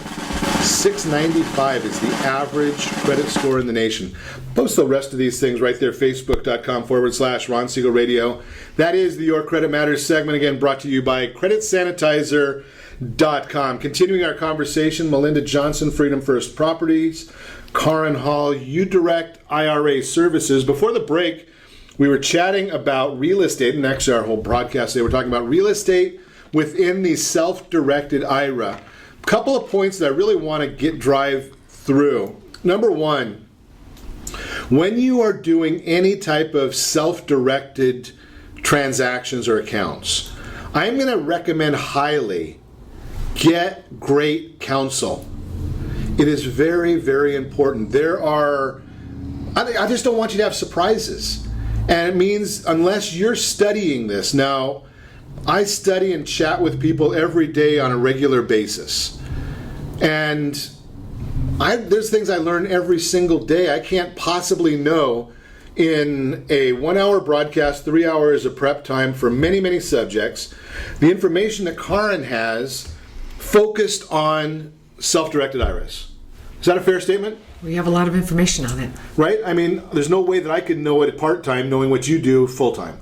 695 is the average credit score in the nation. Post the rest of these things right there, facebook.com/Ron Siegel Radio. That is the Your Credit Matters segment, again brought to you by CreditSanitizer.com. Continuing our conversation, Melinda Johnson, Freedom First Properties, Kaaren Hall, UDirect IRA Services. Before the break, we were chatting about real estate, and actually our whole broadcast today, we're talking about real estate within the Self-Directed IRA. A couple of points that I really want to drive through. Number one, when you are doing any type of self-directed transactions or accounts, I'm going to recommend highly get great counsel. It is very, very important. I just don't want you to have surprises. And it means unless you're studying this. Now, I study and chat with people every day on a regular basis. And there's things I learn every single day I can't possibly know in a 1-hour broadcast, 3 hours of prep time for many, many subjects. The information that Kaaren has focused on self-directed IRAs. Is that a fair statement? We have a lot of information on it. Right? I mean, there's no way that I could know it part-time knowing what you do full-time.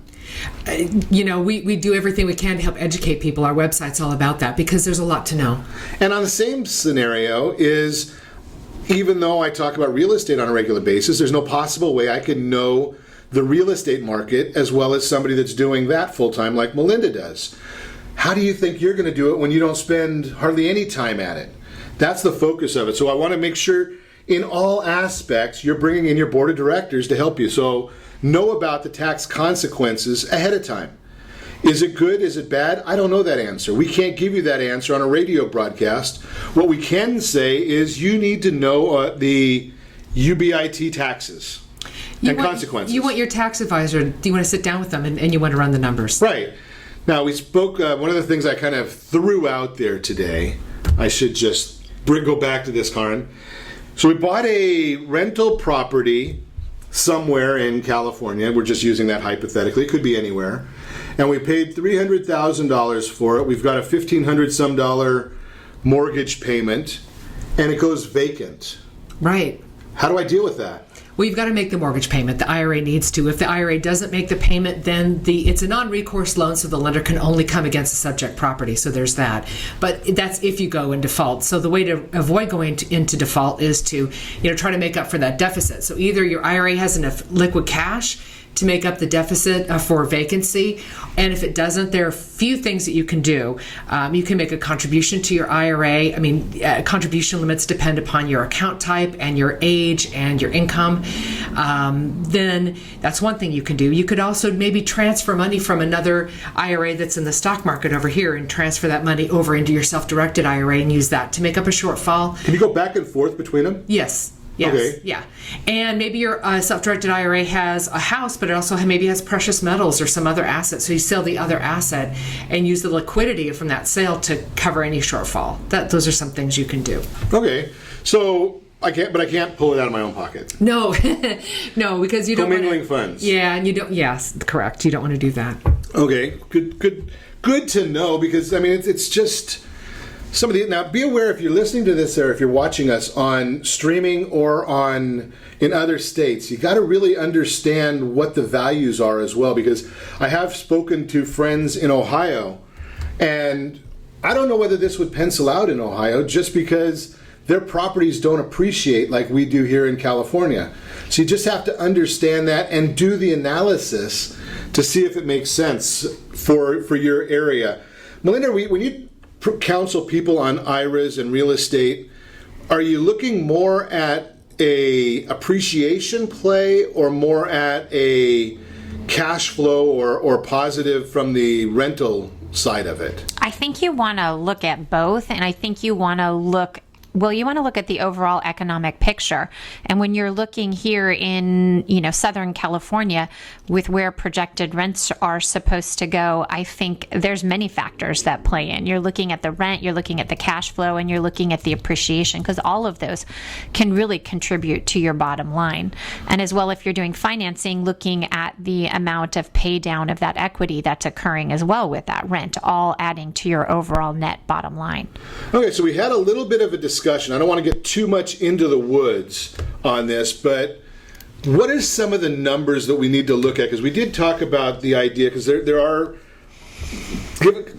We do everything we can to help educate people. Our website's all about that because there's a lot to know. And on the same scenario is, even though I talk about real estate on a regular basis, there's no possible way I can know the real estate market as well as somebody that's doing that full-time like Melinda does. How do you think you're going to do it when you don't spend hardly any time at it? That's the focus of it. So I want to make sure in all aspects you're bringing in your board of directors to help you. So know about the tax consequences ahead of time. Is it good? Is it bad? I don't know that answer. We can't give you that answer on a radio broadcast. What we can say is you need to know the UBIT taxes and consequences. You want your tax advisor, do you want to sit down with them and you want to run the numbers? Right. Now, we spoke, one of the things I kind of threw out there today, I should just go back to this, Kaaren. So we bought a rental property somewhere in California. We're just using that hypothetically. It could be anywhere. And we paid $300,000 for it. We've got a $1,500 mortgage payment, and it goes vacant. Right. How do I deal with that? Well, you've got to make the mortgage payment. The IRA needs to. If the IRA doesn't make the payment, then it's a non-recourse loan, so the lender can only come against the subject property. So there's that. But that's if you go in default. So the way to avoid going into default is to, try to make up for that deficit. So either your IRA has enough liquid cash to make up the deficit for vacancy, and if it doesn't, there are a few things that you can do. You can make a contribution to your IRA. Contribution limits depend upon your account type and your age and your income. Then that's one thing you can do. You could also maybe transfer money from another IRA that's in the stock market over here and transfer that money over into your self-directed IRA and use that to make up a shortfall. Can you go back and forth between them? Yes. Yes. Okay. Yeah. And maybe your self-directed IRA has a house, but it also maybe has precious metals or some other asset. So you sell the other asset and use the liquidity from that sale to cover any shortfall. Those are some things you can do. Okay. So I can't pull it out of my own pocket. No, no, because you don't. Commingling funds. Yeah, and you don't. Yes, correct. You don't want to do that. Okay. Good to know, because it's just. Now, be aware if you're listening to this or if you're watching us on streaming or in other states, you got to really understand what the values are as well, because I have spoken to friends in Ohio, and I don't know whether this would pencil out in Ohio just because their properties don't appreciate like we do here in California. So you just have to understand that and do the analysis to see if it makes sense for your area. Melinda, when you counsel people on IRAs and real estate, are you looking more at a appreciation play or more at a cash flow or positive from the rental side of it? I think you want to look at both, and I think you want to look at the overall economic picture. And when you're looking here in, Southern California with where projected rents are supposed to go, I think there's many factors that play in. You're looking at the rent, you're looking at the cash flow, and you're looking at the appreciation, because all of those can really contribute to your bottom line. And as well, if you're doing financing, looking at the amount of pay down of that equity that's occurring as well with that rent, all adding to your overall net bottom line. Okay, so we had a little bit of a discussion. I don't want to get too much into the woods on this, but what are some of the numbers that we need to look at? Because we did talk about the idea, because there are...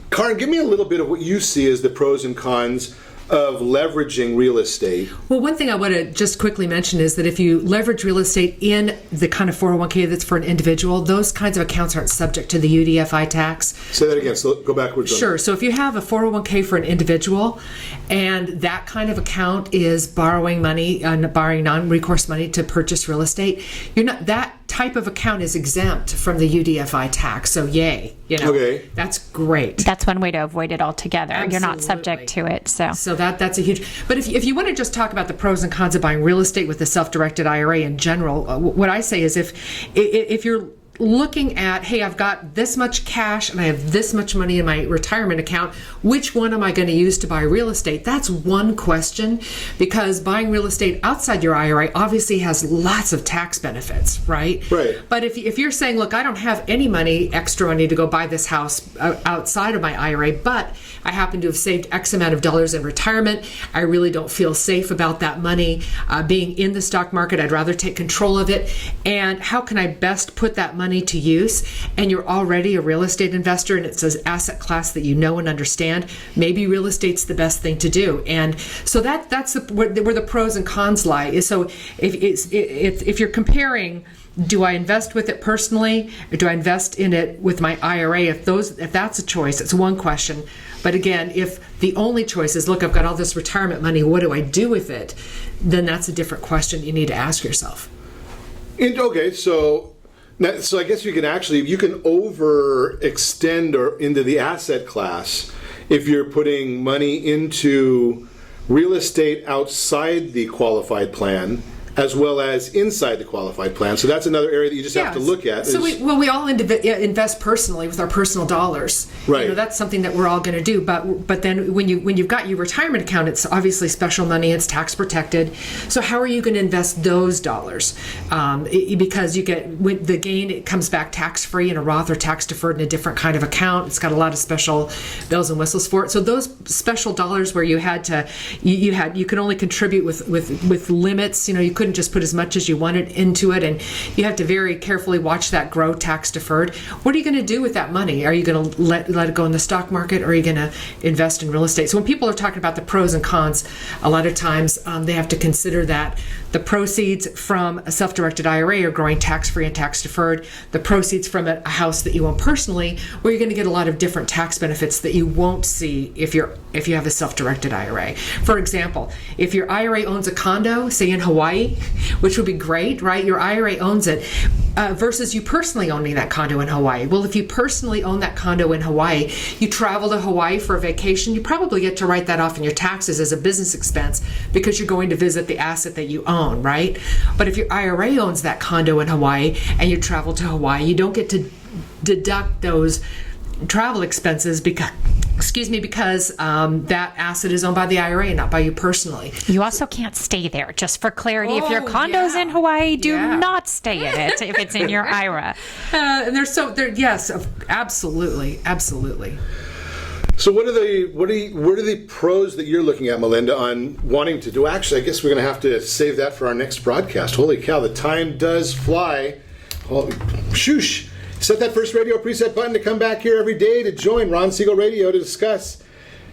Kaaren, give me a little bit of what you see as the pros and cons of leveraging real estate. Well, one thing I want to just quickly mention is that if you leverage real estate in the kind of 401k that's for an individual, those kinds of accounts aren't subject to the UDFI tax. Say that again. So go backwards. Sure. So if you have a 401k for an individual, and that kind of account is borrowing money, borrowing non-recourse money to purchase real estate, that type of account is exempt from the UDFI tax. So yay, Okay. That's great. That's one way to avoid it altogether. Absolutely. You're not subject to it. So that's a huge. But if you want to just talk about the pros and cons of buying real estate with the self-directed IRA in general, what I say is if you're looking at, hey, I've got this much cash and I have this much money in my retirement account, which one am I going to use to buy real estate? That's one question, because buying real estate outside your IRA obviously has lots of tax benefits, right? Right. But if you're saying, look, I don't have any extra money to go buy this house outside of my IRA, but I happen to have saved X amount of dollars in retirement, I really don't feel safe about that money being in the stock market. I'd rather take control of it. And how can I best put that money to use? And you're already a real estate investor, and it's an asset class that you know and understand. Maybe real estate's the best thing to do. And so that's where the pros and cons lie. So if you're comparing, do I invest with it personally, or do I invest in it with my IRA? If that's a choice, it's one question. But again, if the only choice is, look, I've got all this retirement money, what do I do with it? Then that's a different question you need to ask yourself. Okay, so I guess you can overextend or into the asset class if you're putting money into real estate outside the qualified plan as well as inside the qualified plan. So that's another area that you just have to look at. So we all invest personally with our personal dollars. Right. That's something that we're all going to do. But then when you've got your retirement account, it's obviously special money. It's tax protected. So how are you going to invest those dollars? Because you get the gain, it comes back tax free in a Roth or tax deferred in a different kind of account. It's got a lot of special bells and whistles for it. So those special dollars where you could only contribute with limits. You couldn't just put as much as you wanted into it, and you have to very carefully watch that grow tax deferred. What are you going to do with that money? Are you going to let it go in the stock market, or are you going to invest in real estate? So when people are talking about the pros and cons, a lot of times they have to consider that the proceeds from a self-directed IRA are growing tax-free and tax-deferred. The proceeds from a house that you own personally, where you're going to get a lot of different tax benefits that you won't see if you have a self-directed IRA. For example, if your IRA owns a condo, say in Hawaii, which would be great, right? Your IRA owns it, versus you personally owning that condo in Hawaii. Well, if you personally own that condo in Hawaii, you travel to Hawaii for a vacation, you probably get to write that off in your taxes as a business expense because you're going to visit the asset that you own, right? But if your IRA owns that condo in Hawaii and you travel to Hawaii, you don't get to deduct those travel expenses because that asset is owned by the IRA and not by you personally. You also can't stay there. Just for clarity, if your condo's in Hawaii, do not stay in it if it's in your IRA. And yes, absolutely. So what are the pros that you're looking at, Melinda, on wanting to do? Actually, I guess we're going to have to save that for our next broadcast. Holy cow, the time does fly. Shoosh. Set that first radio preset button to come back here every day to join Ron Siegel Radio to discuss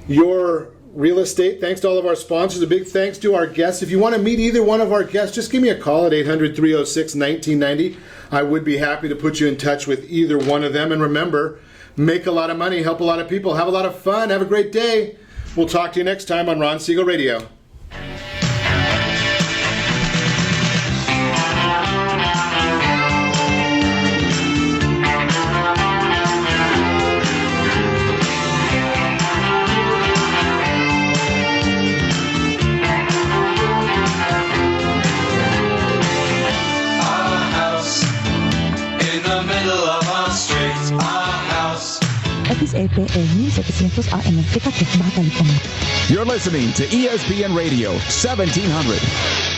your real estate. Thanks to all of our sponsors. A big thanks to our guests. If you want to meet either one of our guests, just give me a call at 800-306-1990. I would be happy to put you in touch with either one of them. And remember, make a lot of money, help a lot of people, have a lot of fun, have a great day. We'll talk to you next time on Ron Siegel Radio. XAPA 1700 AM Teka Bata Liponot. You're listening to ESPN Radio 1700.